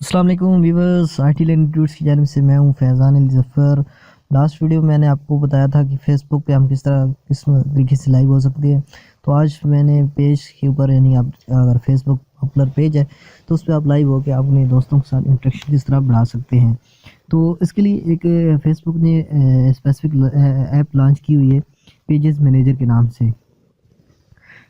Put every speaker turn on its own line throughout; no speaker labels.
अस्सलाम वालेकुम viewers, IT learning tuts की जानिब से मैं हूं फैज़ान अली ज़फ़र। लास्ट वीडियो में मैंने आपको बताया था कि फ़ेसबुक पे हम किस तरीके से लाइव हो सकते हैं। तो आज मैंने पेज के ऊपर यानी आप अगर फ़ेसबुक पॉपुलर पेज है तो उस पे आप लाइव होकर अपने दोस्तों के साथ इंटरेक्शन किस तरह बढ़ा सकते हैं। तो इसके लिए एक फ़ेसबुक ने स्पेसिफ़िक ऐप लॉन्च की हुई है पेजेस मैनेजर के नाम से।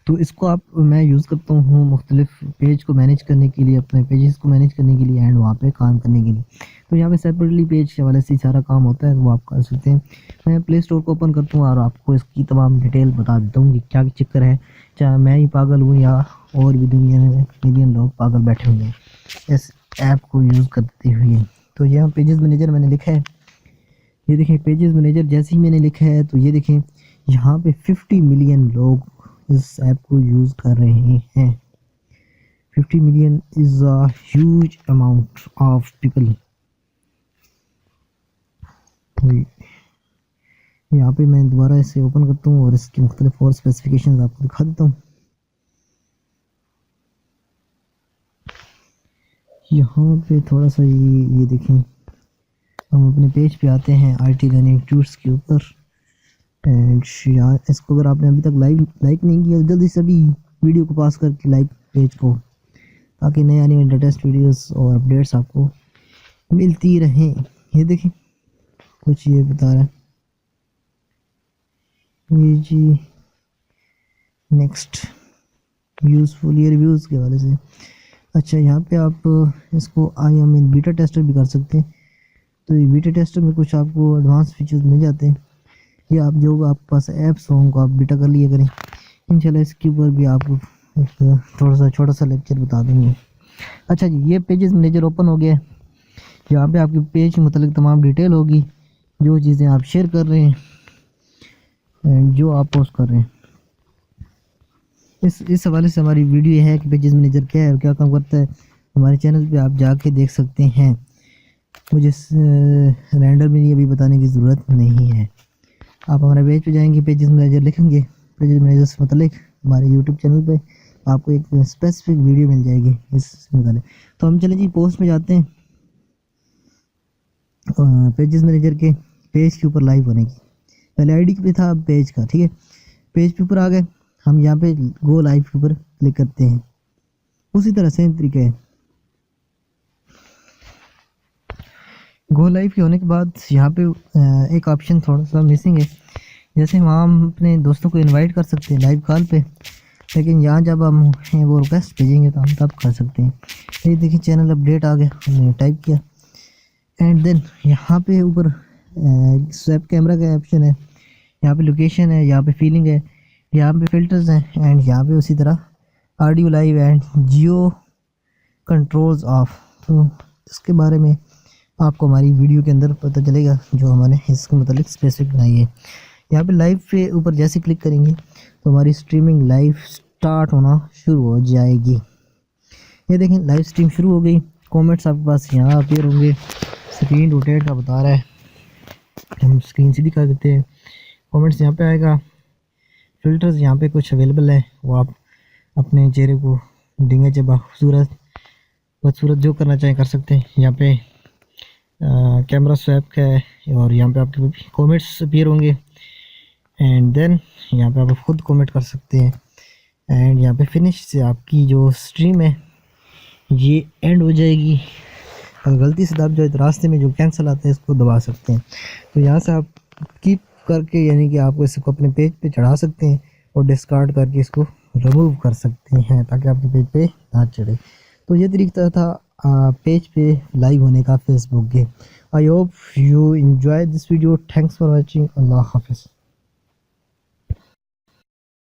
तो इसको मैं यूज़ करता हूँ मुख्तलिफ़ पेज को मैनेज करने के लिए, अपने पेजेस को मैनेज करने के लिए एंड वहाँ पे काम करने के लिए। तो यहाँ पे सेपरेटली पेज के हवाले से सारा काम होता है, वो आप कर सकते हैं। मैं प्ले स्टोर को ओपन करता हूँ और आपको इसकी तमाम डिटेल बता देता हूँ कि क्या चक्कर है, चाहे मैं ही पागल हूँ या और भी दुनिया में मिलियन लोग पागल बैठे हुए हैं इस ऐप को यूज़ करते हुए। तो यहाँ पेजेस मैनेजर मैंने लिखा है, ये देखें पेजेस मैनेजर जैसे ही मैंने लिखा है तो ये देखें यहाँ पे 50 मिलियन लोग इस ऐप को यूज़ कर रहे हैं। 50 million is a huge amount of people. यहाँ पे मैं दोबारा इसे ओपन करता हूँ और इसकी मुख्तलिफ और स्पेसिफिकेशंस आपको दिखा देता हूँ। यहाँ पे थोड़ा सा ये देखें, हम अपने पेज पे आते हैं आईटी लर्निंग ट्यूट्स के ऊपर एंड यार इसको अगर आपने अभी तक लाइक नहीं किया तो जल्दी से अभी वीडियो को पास करके लाइक पेज को, ताकि नए आने वाले लेटेस्ट वीडियोस और अपडेट्स आपको मिलती रहें। ये देखें कुछ ये बता रहा है ये जी नेक्स्ट यूज़फुल ये रिव्यूज़ के हवाले से। अच्छा यहाँ पे आप इसको I am in beta tester भी कर सकते हैं। तो ये बीटा टेस्टर में कुछ आपको एडवांस फीचर्स मिल जाते हैं, या आप जो आपके पास ऐप्स हों उनको आप बीटा कर लिया करें। इंशाल्लाह इसके ऊपर भी आपको थोड़ा सा छोटा सा लेक्चर बता देंगे। अच्छा जी, ये पेजेस मैनेजर ओपन हो गया है। यहाँ पे आपके पेज के मतलब तमाम डिटेल होगी, जो चीज़ें आप शेयर कर रहे हैं, जो आप पोस्ट कर रहे हैं। इस हवाले से हमारी वीडियो है कि पेजेस मैनेजर क्या है और क्या काम करता है, हमारे चैनल पे आप जाके देख सकते हैं। मुझे रेंडर में अभी बताने की ज़रूरत नहीं है। आप हमारे पेज पे जाएंगे, पेजेस मैनेजर लिखेंगे, पेजेस मैनेजर से मतलब हमारे यूट्यूब चैनल पे आपको एक स्पेसिफिक वीडियो मिल जाएगी इस मतलब। तो हम चले जी पोस्ट में जाते हैं पेजेस मैनेजर के पेज के ऊपर लाइव होने की। पहले आईडी पे था, अब पेज का, ठीक है। पेज के ऊपर आ गए, हम यहाँ पे गो लाइव के ऊपर क्लिक करते हैं। उसी तरह सेम तरीका है। गो लाइव के होने के बाद यहाँ पे एक ऑप्शन थोड़ा सा मिसिंग है। जैसे हम अपने दोस्तों को इनवाइट कर सकते हैं लाइव कॉल पे, लेकिन यहाँ जब हम वो रिक्वेस्ट भेजेंगे तो हम तब कर सकते हैं। ये देखिए चैनल अपडेट आ गया, हमने टाइप किया एंड देन यहाँ पे ऊपर स्वैप कैमरा का ऑप्शन है, यहाँ पे लोकेशन है, यहाँ पे फीलिंग है, यहाँ पे फिल्टर्स हैं एंड यहाँ पे उसी तरह audio live and Jio controls of. तो इसके बारे में आपको हमारी वीडियो के अंदर पता चलेगा, जो हमने इसके मतलब स्पेसिफिक बनाई है। यहाँ पे लाइव पे ऊपर जैसे क्लिक करेंगे तो हमारी स्ट्रीमिंग लाइव स्टार्ट होना शुरू हो जाएगी। ये देखें लाइव स्ट्रीम शुरू हो गई। कमेंट्स आपके पास यहाँ अपीयर होंगे। स्क्रीन रोटेट का बता रहा है, हम स्क्रीन सीधी कर देते हैं। कमेंट्स यहाँ पे आएगा। फिल्टर्स यहाँ पे कुछ अवेलेबल है, वो आप अपने चेहरे को डिंगे चबा खूबसूरत बदसूरत जो करना चाहें कर सकते हैं। यहाँ पे कैमरा स्वैप का है और यहाँ पे आपके कमेंट्स अपीयर होंगे एंड देन यहाँ पे आप खुद कमेंट कर सकते हैं एंड यहाँ पे फिनिश से आपकी जो स्ट्रीम है ये एंड हो जाएगी। अगर गलती से दब जाए तो रास्ते में जो कैंसिल आता है इसको दबा सकते हैं। तो यहाँ से आप कीप करके यानी कि आपको इसको अपने पेज पे चढ़ा सकते हैं और डिस्कार्ड करके इसको रिमूव कर सकते हैं ताकि आपके पेज पे ना चढ़े। तो ये तरीका था पेज पे लाइव होने का फेसबुक के। I hope you enjoy this video. Thanks for watching. अल्लाह हाफिज़।